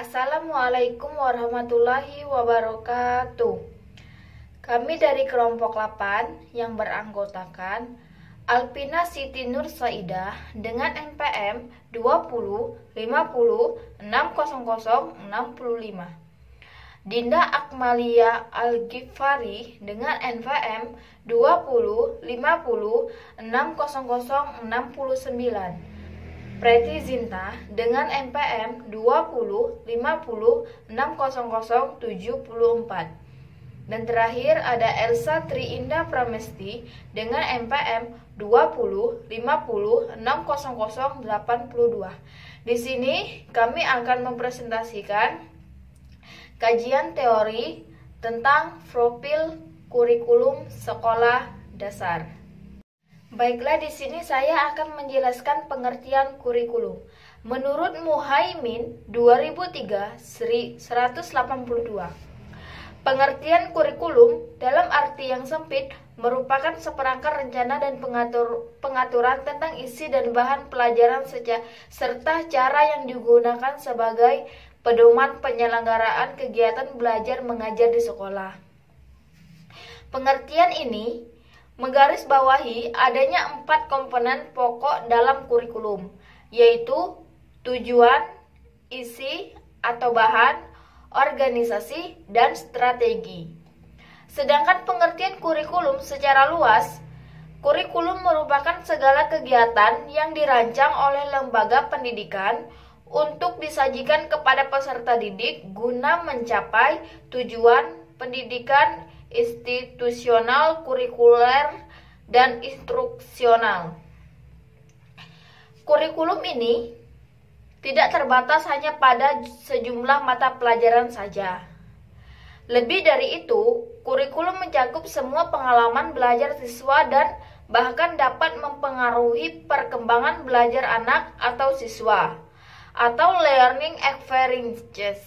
Assalamualaikum warahmatullahi wabarakatuh. Kami dari kelompok 8 yang beranggotakan Alpina Siti Nur Saidah dengan NPM 20 50 600 65. Dinda Akmalia Al-Ghifari dengan NPM 20 50 600 69. Preti Zinta dengan NPM 20 50 600 74. Dan terakhir ada Elsa Triindah Pramesti dengan NPM 20 50 600 82. Di sini kami akan mempresentasikan kajian teori tentang profil kurikulum sekolah dasar. Baiklah, di sini saya akan menjelaskan pengertian kurikulum. Menurut Muhaimin 2003 182, pengertian kurikulum dalam arti yang sempit merupakan seperangkat rencana dan pengaturan tentang isi dan bahan pelajaran serta cara yang digunakan sebagai pedoman penyelenggaraan kegiatan belajar mengajar di sekolah. Pengertian ini menggarisbawahi adanya 4 komponen pokok dalam kurikulum, yaitu tujuan, isi atau bahan, organisasi, dan strategi. Sedangkan pengertian kurikulum secara luas, kurikulum merupakan segala kegiatan yang dirancang oleh lembaga pendidikan untuk disajikan kepada peserta didik guna mencapai tujuan pendidikan institusional, kurikuler, dan instruksional. Kurikulum ini tidak terbatas hanya pada sejumlah mata pelajaran saja. Lebih dari itu, kurikulum mencakup semua pengalaman belajar siswa dan bahkan dapat mempengaruhi perkembangan belajar anak atau siswa, atau learning experiences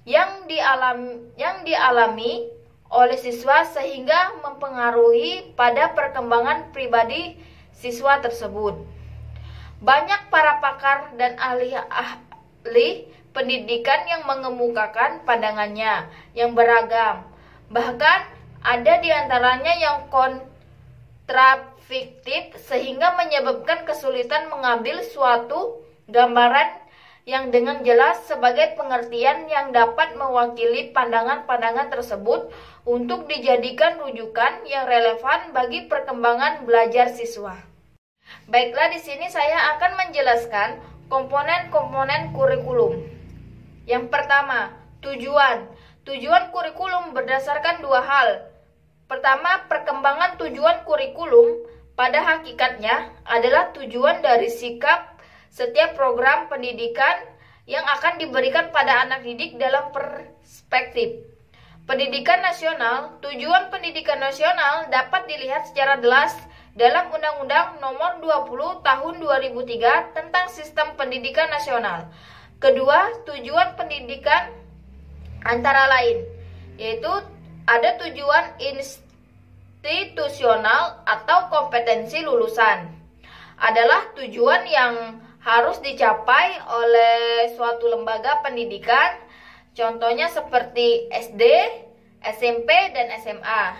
yang dialami oleh siswa sehingga mempengaruhi pada perkembangan pribadi siswa tersebut. Banyak para pakar dan ahli pendidikan yang mengemukakan pandangannya yang beragam. Bahkan ada di antaranya yang kontrafiktif sehingga menyebabkan kesulitan mengambil suatu gambaran yang dengan jelas sebagai pengertian yang dapat mewakili pandangan-pandangan tersebut untuk dijadikan rujukan yang relevan bagi perkembangan belajar siswa. Baiklah, di sini saya akan menjelaskan komponen-komponen kurikulum. Yang pertama, tujuan. Tujuan kurikulum berdasarkan 2 hal. Pertama, perkembangan tujuan kurikulum pada hakikatnya adalah tujuan dari sikap setiap program pendidikan yang akan diberikan pada anak didik dalam perspektif pendidikan nasional. Tujuan pendidikan nasional dapat dilihat secara jelas dalam Undang-Undang Nomor 20 Tahun 2003 tentang Sistem Pendidikan Nasional. Kedua, tujuan pendidikan antara lain yaitu ada tujuan institusional atau kompetensi lulusan, adalah tujuan yang harus dicapai oleh suatu lembaga pendidikan, contohnya seperti SD, SMP, dan SMA.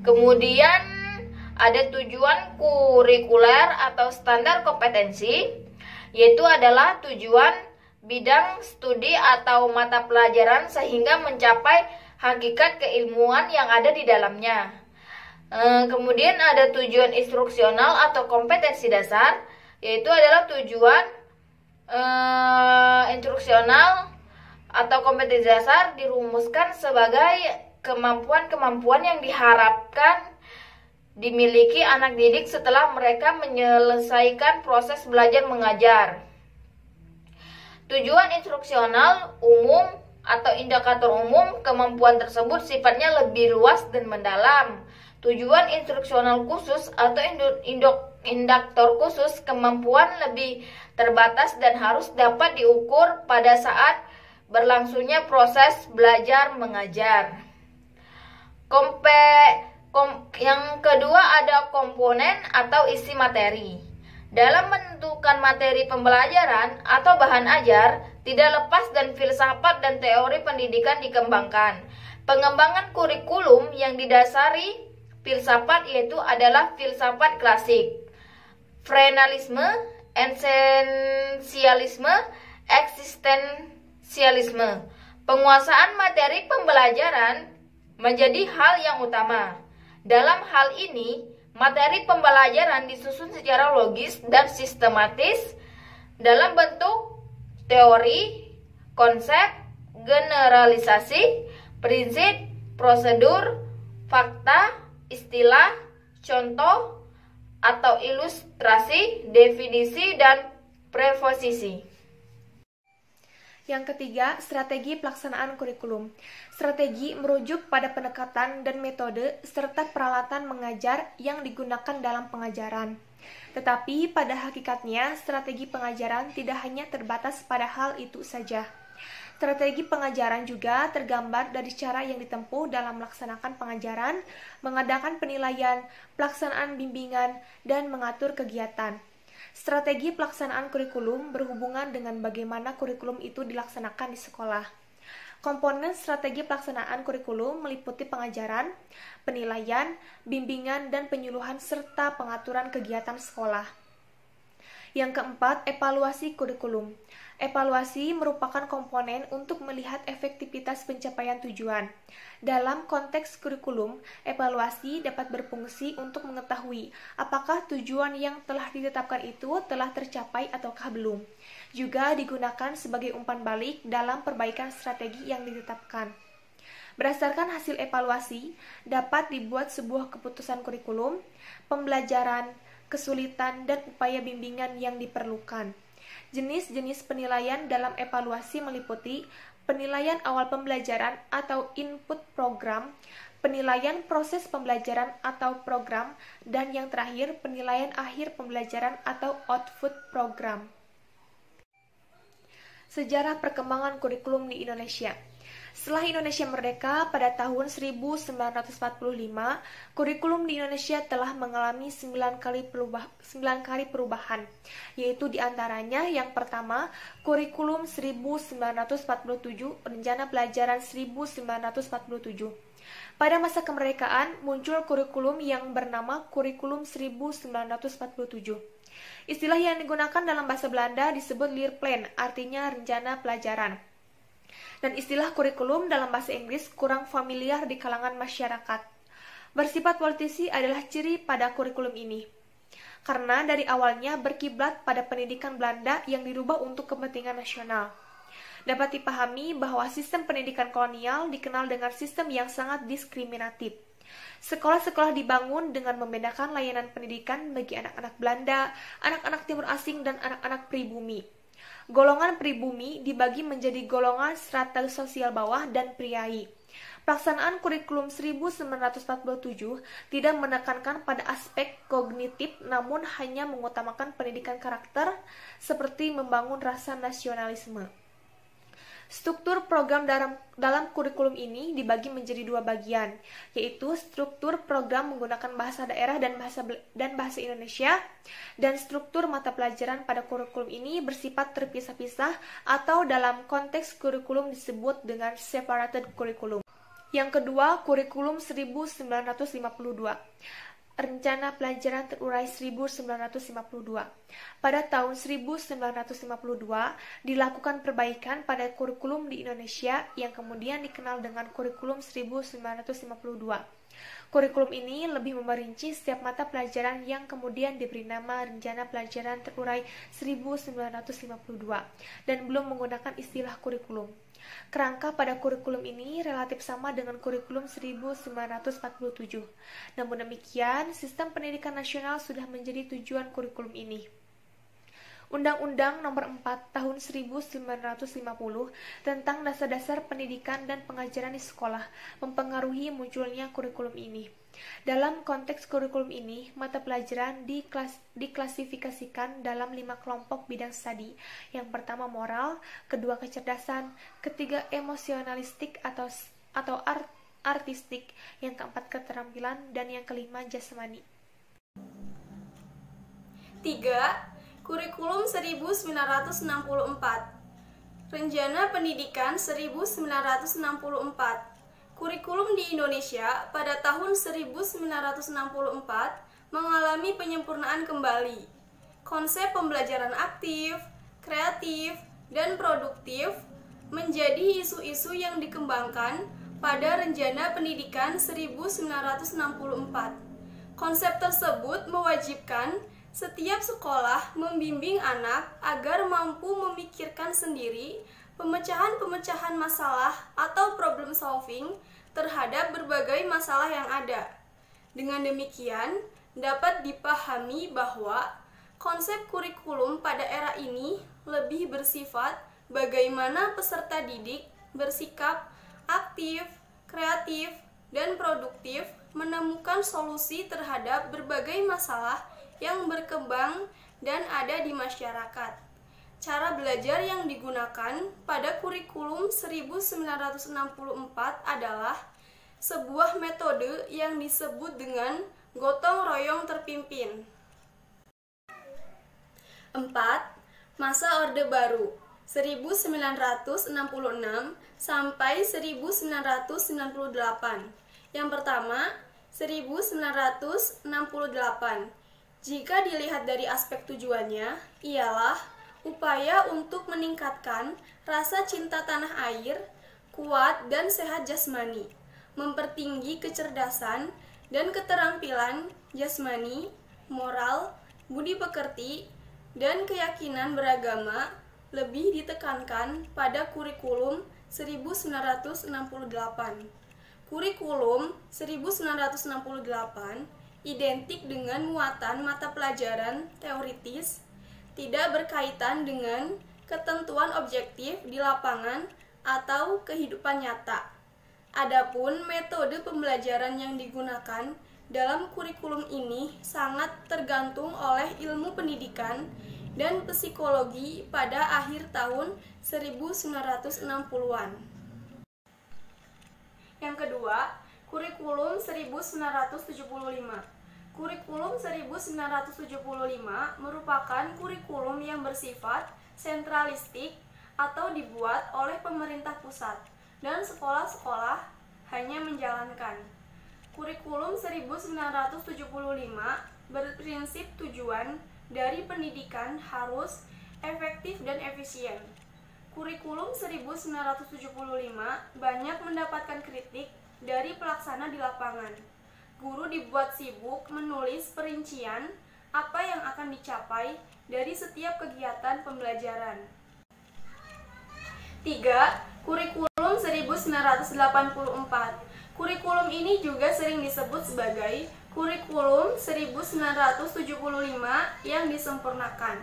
Kemudian ada tujuan kurikuler atau standar kompetensi, yaitu adalah tujuan bidang studi atau mata pelajaran sehingga mencapai hakikat keilmuan yang ada di dalamnya. Kemudian ada tujuan instruksional atau kompetensi dasar, yaitu adalah tujuan instruksional atau kompetensi dasar dirumuskan sebagai kemampuan-kemampuan yang diharapkan dimiliki anak didik setelah mereka menyelesaikan proses belajar mengajar. Tujuan instruksional umum atau indikator umum, kemampuan tersebut sifatnya lebih luas dan mendalam. Tujuan instruksional khusus atau indikator khusus, kemampuan lebih terbatas dan harus dapat diukur pada saat berlangsungnya proses belajar mengajar. Yang kedua ada komponen atau isi materi. Dalam menentukan materi pembelajaran atau bahan ajar, Tidak lepas dan filsafat dan teori pendidikan dikembangkan. Pengembangan kurikulum yang didasari filsafat yaitu adalah filsafat klasik, frenalisme, esensialisme, eksistensialisme. Penguasaan materi pembelajaran menjadi hal yang utama. Dalam hal ini, materi pembelajaran disusun secara logis dan sistematis dalam bentuk teori, konsep, generalisasi, prinsip, prosedur, fakta, istilah, contoh, atau ilustrasi, definisi, dan preposisi. Yang ketiga, strategi pelaksanaan kurikulum. Strategi merujuk pada pendekatan dan metode serta peralatan mengajar yang digunakan dalam pengajaran. Tetapi pada hakikatnya, strategi pengajaran tidak hanya terbatas pada hal itu saja. Strategi pengajaran juga tergambar dari cara yang ditempuh dalam melaksanakan pengajaran, mengadakan penilaian, pelaksanaan bimbingan, dan mengatur kegiatan. Strategi pelaksanaan kurikulum berhubungan dengan bagaimana kurikulum itu dilaksanakan di sekolah. Komponen strategi pelaksanaan kurikulum meliputi pengajaran, penilaian, bimbingan, dan penyuluhan serta pengaturan kegiatan sekolah. Yang keempat, evaluasi kurikulum. Evaluasi merupakan komponen untuk melihat efektivitas pencapaian tujuan. Dalam konteks kurikulum, evaluasi dapat berfungsi untuk mengetahui apakah tujuan yang telah ditetapkan itu telah tercapai ataukah belum. Juga digunakan sebagai umpan balik dalam perbaikan strategi yang ditetapkan. Berdasarkan hasil evaluasi, dapat dibuat sebuah keputusan kurikulum, pembelajaran, kesulitan, dan upaya bimbingan yang diperlukan. Jenis-jenis penilaian dalam evaluasi meliputi penilaian awal pembelajaran atau input program, penilaian proses pembelajaran atau program, dan yang terakhir penilaian akhir pembelajaran atau output program. Sejarah perkembangan kurikulum di Indonesia. Setelah Indonesia merdeka pada tahun 1945, kurikulum di Indonesia telah mengalami 9 kali perubahan, yaitu diantaranya yang pertama, kurikulum 1947, Rencana Pelajaran 1947. Pada masa kemerdekaan, muncul kurikulum yang bernama Kurikulum 1947. Istilah yang digunakan dalam bahasa Belanda disebut Leerplan, artinya rencana pelajaran. Dan istilah kurikulum dalam bahasa Inggris kurang familiar di kalangan masyarakat. Bersifat politisi adalah ciri pada kurikulum ini. Karena dari awalnya berkiblat pada pendidikan Belanda yang dirubah untuk kepentingan nasional. Dapat dipahami bahwa sistem pendidikan kolonial dikenal dengan sistem yang sangat diskriminatif. Sekolah-sekolah dibangun dengan membedakan layanan pendidikan bagi anak-anak Belanda, anak-anak timur asing, dan anak-anak pribumi. Golongan pribumi dibagi menjadi golongan strata sosial bawah dan priai. Pelaksanaan kurikulum 1947 tidak menekankan pada aspek kognitif namun hanya mengutamakan pendidikan karakter seperti membangun rasa nasionalisme. Struktur program dalam kurikulum ini dibagi menjadi dua bagian, yaitu struktur program menggunakan bahasa daerah dan bahasa Indonesia, dan struktur mata pelajaran pada kurikulum ini bersifat terpisah-pisah atau dalam konteks kurikulum disebut dengan separated curriculum. Yang kedua, kurikulum 1952. Rencana Pelajaran Terurai 1952. Pada tahun 1952, dilakukan perbaikan pada kurikulum di Indonesia yang kemudian dikenal dengan kurikulum 1952. Kurikulum ini lebih memerinci setiap mata pelajaran yang kemudian diberi nama Rencana Pelajaran Terurai 1952 dan belum menggunakan istilah kurikulum. Kerangka pada kurikulum ini relatif sama dengan kurikulum 1947. Namun demikian, sistem pendidikan nasional sudah menjadi tujuan kurikulum ini. Undang-Undang Nomor 4 Tahun 1950 tentang dasar-dasar pendidikan dan pengajaran di sekolah mempengaruhi munculnya kurikulum ini. Dalam konteks kurikulum ini, mata pelajaran diklasifikasikan dalam 5 kelompok bidang studi. Yang pertama moral, kedua kecerdasan, ketiga emosionalistik atau artistik, yang keempat keterampilan, dan yang kelima jasmani. 3. Kurikulum 1964. Rencana Pendidikan 1964. Kurikulum di Indonesia pada tahun 1964 mengalami penyempurnaan kembali. Konsep pembelajaran aktif, kreatif, dan produktif menjadi isu-isu yang dikembangkan pada Rencana Pendidikan 1964. Konsep tersebut mewajibkan setiap sekolah membimbing anak agar mampu memikirkan sendiri pemecahan-pemecahan masalah atau problem solving terhadap berbagai masalah yang ada. Dengan demikian, dapat dipahami bahwa konsep kurikulum pada era ini lebih bersifat bagaimana peserta didik bersikap aktif, kreatif, dan produktif menemukan solusi terhadap berbagai masalah yang berkembang dan ada di masyarakat. Cara belajar yang digunakan pada kurikulum 1964 adalah sebuah metode yang disebut dengan gotong royong terpimpin. 4. Masa Orde Baru 1966 sampai 1998. Yang pertama, 1968. Jika dilihat dari aspek tujuannya, ialah upaya untuk meningkatkan rasa cinta tanah air, kuat dan sehat jasmani, mempertinggi kecerdasan dan keterampilan jasmani, moral, budi pekerti, dan keyakinan beragama lebih ditekankan pada kurikulum 1968. Kurikulum 1968 identik dengan muatan mata pelajaran teoritis, tidak berkaitan dengan ketentuan objektif di lapangan atau kehidupan nyata. Adapun metode pembelajaran yang digunakan dalam kurikulum ini sangat tergantung oleh ilmu pendidikan dan psikologi pada akhir tahun 1960-an. Yang kedua, kurikulum 1975. Kurikulum 1975 merupakan kurikulum yang bersifat sentralistik atau dibuat oleh pemerintah pusat dan sekolah-sekolah hanya menjalankan. Kurikulum 1975 berprinsip tujuan dari pendidikan harus efektif dan efisien. Kurikulum 1975 banyak mendapatkan kritik dari pelaksana di lapangan. Guru dibuat sibuk menulis perincian apa yang akan dicapai dari setiap kegiatan pembelajaran. 3. Kurikulum 1984. Kurikulum ini juga sering disebut sebagai kurikulum 1975 yang disempurnakan.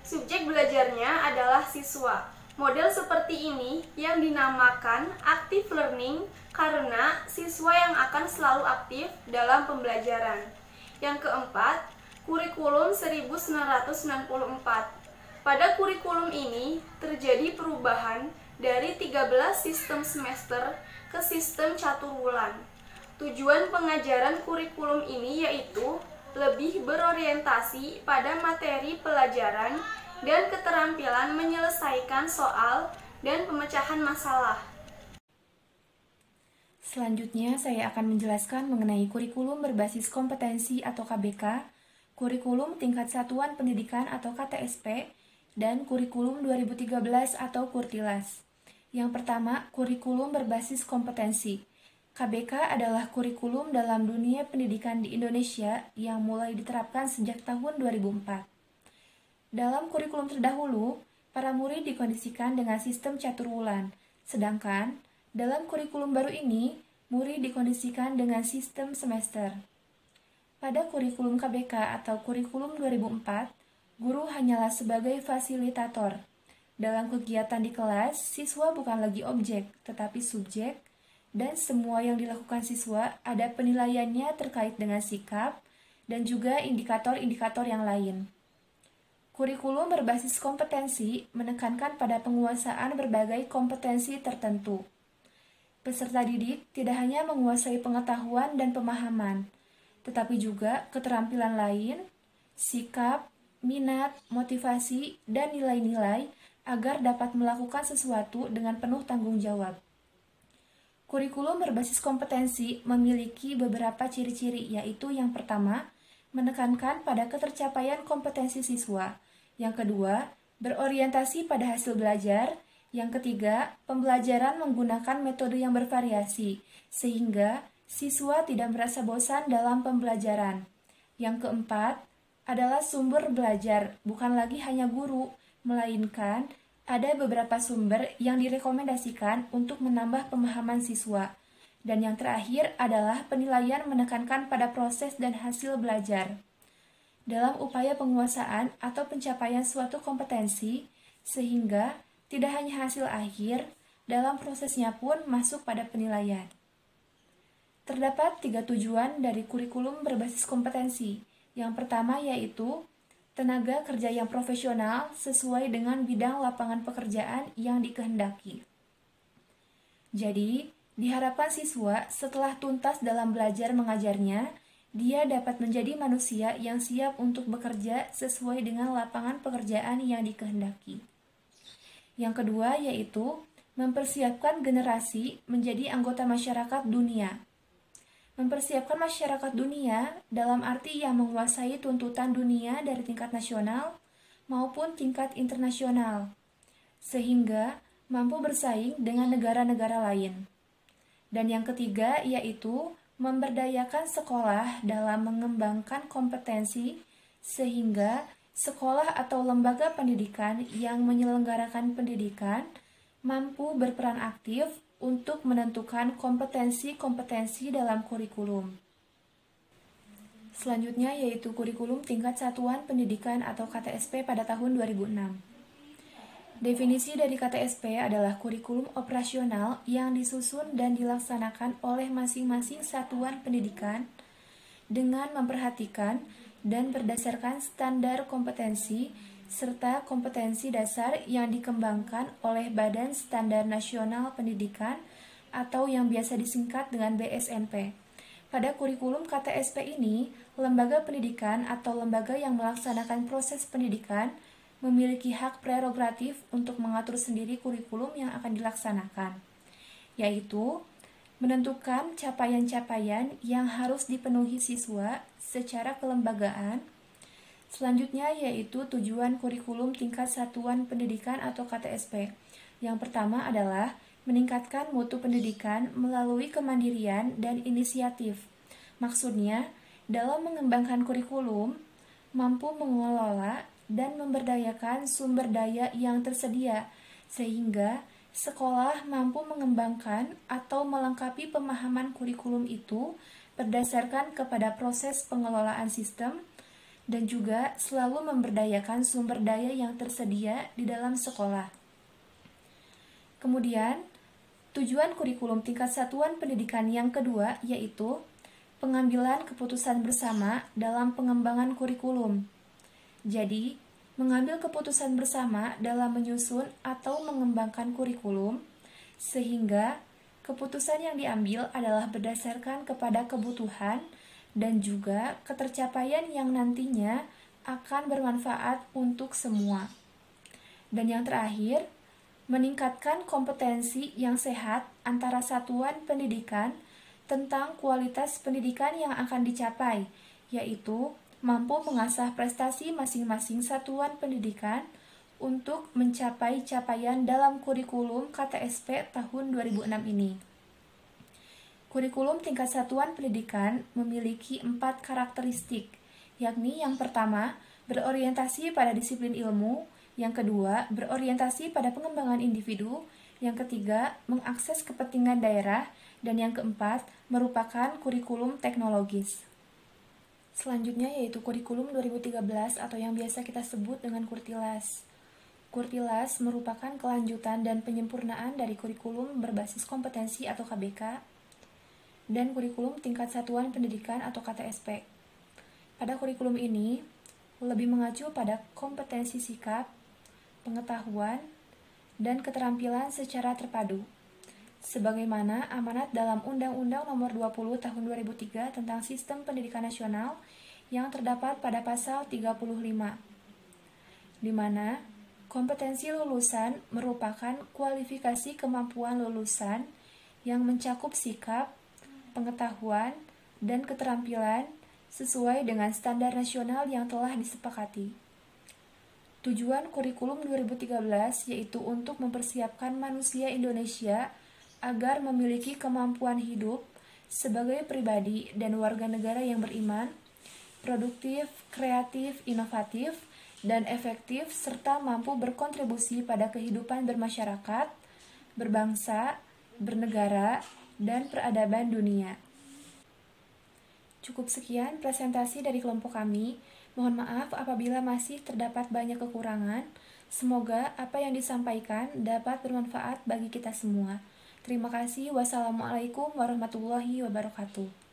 Subjek belajarnya adalah siswa. Model seperti ini yang dinamakan active learning karena siswa yang akan selalu aktif dalam pembelajaran. Yang keempat, kurikulum 1994. Pada kurikulum ini terjadi perubahan dari 13 sistem semester ke sistem caturwulan. Tujuan pengajaran kurikulum ini yaitu lebih berorientasi pada materi pelajaran dan keterampilan menyelesaikan soal dan pemecahan masalah. Selanjutnya, saya akan menjelaskan mengenai kurikulum berbasis kompetensi atau KBK, kurikulum tingkat satuan pendidikan atau KTSP, dan kurikulum 2013 atau Kurtilas. Yang pertama, kurikulum berbasis kompetensi. KBK adalah kurikulum dalam dunia pendidikan di Indonesia yang mulai diterapkan sejak tahun 2004. Dalam kurikulum terdahulu, para murid dikondisikan dengan sistem caturwulan, sedangkan dalam kurikulum baru ini, murid dikondisikan dengan sistem semester. Pada kurikulum KBK atau kurikulum 2004, guru hanyalah sebagai fasilitator. Dalam kegiatan di kelas, siswa bukan lagi objek, tetapi subjek, dan semua yang dilakukan siswa ada penilaiannya terkait dengan sikap dan juga indikator-indikator yang lain. Kurikulum berbasis kompetensi menekankan pada penguasaan berbagai kompetensi tertentu. Peserta didik tidak hanya menguasai pengetahuan dan pemahaman, tetapi juga keterampilan lain, sikap, minat, motivasi, dan nilai-nilai agar dapat melakukan sesuatu dengan penuh tanggung jawab. Kurikulum berbasis kompetensi memiliki beberapa ciri-ciri, yaitu yang pertama, menekankan pada ketercapaian kompetensi siswa. Yang kedua, berorientasi pada hasil belajar. Yang ketiga, pembelajaran menggunakan metode yang bervariasi, sehingga siswa tidak merasa bosan dalam pembelajaran. Yang keempat, adalah sumber belajar, bukan lagi hanya guru, melainkan ada beberapa sumber yang direkomendasikan untuk menambah pemahaman siswa. Dan yang terakhir adalah penilaian menekankan pada proses dan hasil belajar. Dalam upaya penguasaan atau pencapaian suatu kompetensi, sehingga tidak hanya hasil akhir, dalam prosesnya pun masuk pada penilaian. Terdapat 3 tujuan dari kurikulum berbasis kompetensi. Yang pertama yaitu tenaga kerja yang profesional sesuai dengan bidang lapangan pekerjaan yang dikehendaki. Jadi, diharapkan siswa setelah tuntas dalam belajar mengajarnya, dia dapat menjadi manusia yang siap untuk bekerja sesuai dengan lapangan pekerjaan yang dikehendaki. Yang kedua yaitu mempersiapkan generasi menjadi anggota masyarakat dunia. Mempersiapkan masyarakat dunia dalam arti yang menguasai tuntutan dunia dari tingkat nasional maupun tingkat internasional, sehingga mampu bersaing dengan negara-negara lain. Dan yang ketiga yaitu memberdayakan sekolah dalam mengembangkan kompetensi, sehingga sekolah atau lembaga pendidikan yang menyelenggarakan pendidikan mampu berperan aktif untuk menentukan kompetensi-kompetensi dalam kurikulum. Selanjutnya yaitu kurikulum tingkat satuan pendidikan atau KTSP pada tahun 2006. Definisi dari KTSP adalah kurikulum operasional yang disusun dan dilaksanakan oleh masing-masing satuan pendidikan dengan memperhatikan dan berdasarkan standar kompetensi serta kompetensi dasar yang dikembangkan oleh Badan Standar Nasional Pendidikan atau yang biasa disingkat dengan BSNP. Pada kurikulum KTSP ini, lembaga pendidikan atau lembaga yang melaksanakan proses pendidikan memiliki hak prerogatif untuk mengatur sendiri kurikulum yang akan dilaksanakan, yaitu menentukan capaian-capaian yang harus dipenuhi siswa secara kelembagaan. Selanjutnya yaitu tujuan kurikulum tingkat satuan pendidikan atau KTSP. Yang pertama adalah meningkatkan mutu pendidikan melalui kemandirian dan inisiatif. Maksudnya, dalam mengembangkan kurikulum, mampu mengelola dan memberdayakan sumber daya yang tersedia, sehingga sekolah mampu mengembangkan atau melengkapi pemahaman kurikulum itu berdasarkan kepada proses pengelolaan sistem, dan juga selalu memberdayakan sumber daya yang tersedia di dalam sekolah. Kemudian, tujuan kurikulum tingkat satuan pendidikan yang kedua yaitu pengambilan keputusan bersama dalam pengembangan kurikulum. Jadi, mengambil keputusan bersama dalam menyusun atau mengembangkan kurikulum, sehingga keputusan yang diambil adalah berdasarkan kepada kebutuhan dan juga ketercapaian yang nantinya akan bermanfaat untuk semua. Dan yang terakhir, meningkatkan kompetensi yang sehat antara satuan pendidikan tentang kualitas pendidikan yang akan dicapai, yaitu mampu mengasah prestasi masing-masing satuan pendidikan untuk mencapai capaian dalam kurikulum KTSP tahun 2006 ini. Kurikulum tingkat satuan pendidikan memiliki 4 karakteristik, yakni yang pertama, berorientasi pada disiplin ilmu, yang kedua, berorientasi pada pengembangan individu, yang ketiga, mengakses kepentingan daerah, dan yang keempat, merupakan kurikulum teknologis. Selanjutnya yaitu kurikulum 2013 atau yang biasa kita sebut dengan Kurtilas. Kurtilas merupakan kelanjutan dan penyempurnaan dari kurikulum berbasis kompetensi atau KBK, dan kurikulum tingkat satuan pendidikan atau KTSP. Pada kurikulum ini, lebih mengacu pada kompetensi sikap, pengetahuan, dan keterampilan secara terpadu. Sebagaimana amanat dalam Undang-Undang Nomor 20 Tahun 2003 tentang Sistem Pendidikan Nasional yang terdapat pada pasal 35, di mana Kompetensi lulusan merupakan kualifikasi kemampuan lulusan yang mencakup sikap, pengetahuan, dan keterampilan sesuai dengan standar nasional yang telah disepakati. Tujuan kurikulum 2013 yaitu untuk mempersiapkan manusia Indonesia agar memiliki kemampuan hidup sebagai pribadi dan warga negara yang beriman, produktif, kreatif, inovatif, dan efektif, serta mampu berkontribusi pada kehidupan bermasyarakat, berbangsa, bernegara, dan peradaban dunia. Cukup sekian presentasi dari kelompok kami. Mohon maaf apabila masih terdapat banyak kekurangan. Semoga apa yang disampaikan dapat bermanfaat bagi kita semua. Terima kasih. Wassalamualaikum warahmatullahi wabarakatuh.